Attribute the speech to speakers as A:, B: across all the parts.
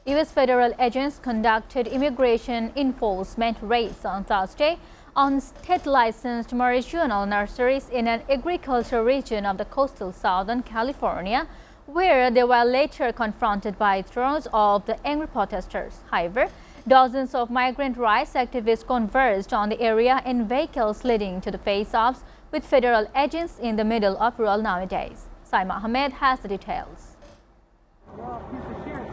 A: U.S. federal agents conducted immigration enforcement raids on Thursday on state-licensed marijuana nurseries in an agricultural region of the coastal Southern California, where they were later confronted by throngs of the angry protesters. However, dozens of migrant rights activists converged on the area in vehicles, leading to the face-offs with federal agents in the middle of rural nowadays. Saima Ahmed has the details.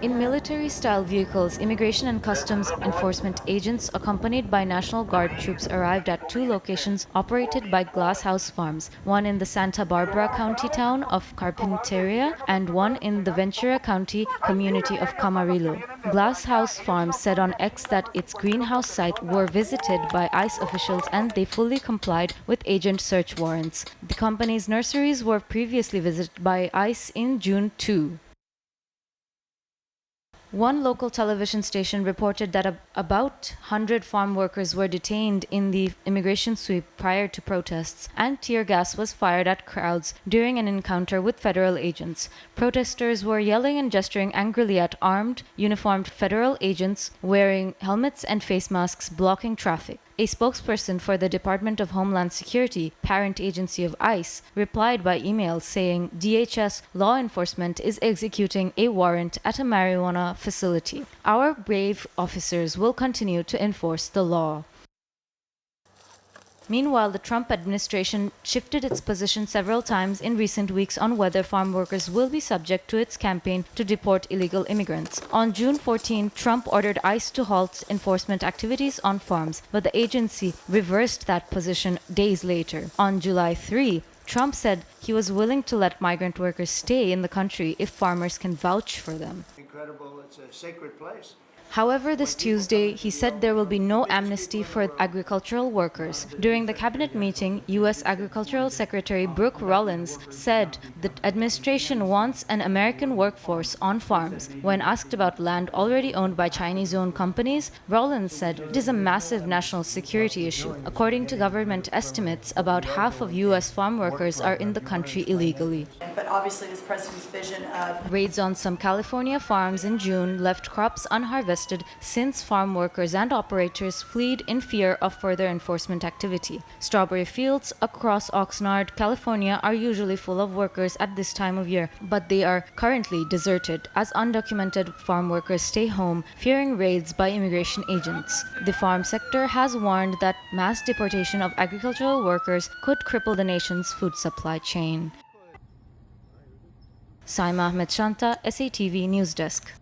B: In military-style vehicles, Immigration and Customs Enforcement agents accompanied by National Guard troops arrived at two locations operated by Glass House Farms, one in the Santa Barbara County town of Carpinteria and one in the Ventura County community of Camarillo. Glass House Farms said on X that its greenhouse site were visited by ICE officials and they fully complied with agent search warrants. The company's nurseries were previously visited by ICE in June 2. One local television station reported that about 100 farm workers were detained in the immigration sweep prior to protests, and tear gas was fired at crowds during an encounter with federal agents. Protesters were yelling and gesturing angrily at armed, uniformed federal agents wearing helmets and face masks blocking traffic. A spokesperson for the Department of Homeland Security, parent agency of ICE, replied by email saying DHS law enforcement is executing a warrant at a marijuana facility. Our brave officers will continue to enforce the law. Meanwhile, the Trump administration shifted its position several times in recent weeks on whether farm workers will be subject to its campaign to deport illegal immigrants. On June 14, Trump ordered ICE to halt enforcement activities on farms, but the agency reversed that position days later. On July 3, Trump said he was willing to let migrant workers stay in the country if farmers can vouch for them.
C: Incredible, it's a sacred place.
B: However, this Tuesday, he said there will be no amnesty for agricultural workers. During the cabinet meeting, U.S. Agricultural Secretary Brooke Rollins said the administration wants an American workforce on farms. When asked about land already owned by Chinese-owned companies, Rollins said it is a massive national security issue. According to government estimates, about half of U.S. farm workers are in the country illegally.
D: But obviously this president's vision of
B: Raids on some California farms in June left crops unharvested since farm workers and operators fled in fear of further enforcement activity. Strawberry fields across Oxnard, California are usually full of workers at this time of year, but they are currently deserted as undocumented farm workers stay home, fearing raids by immigration agents. The farm sector has warned that mass deportation of agricultural workers could cripple the nation's food supply chain. Saima Ahmed Shanta, SATV News Desk.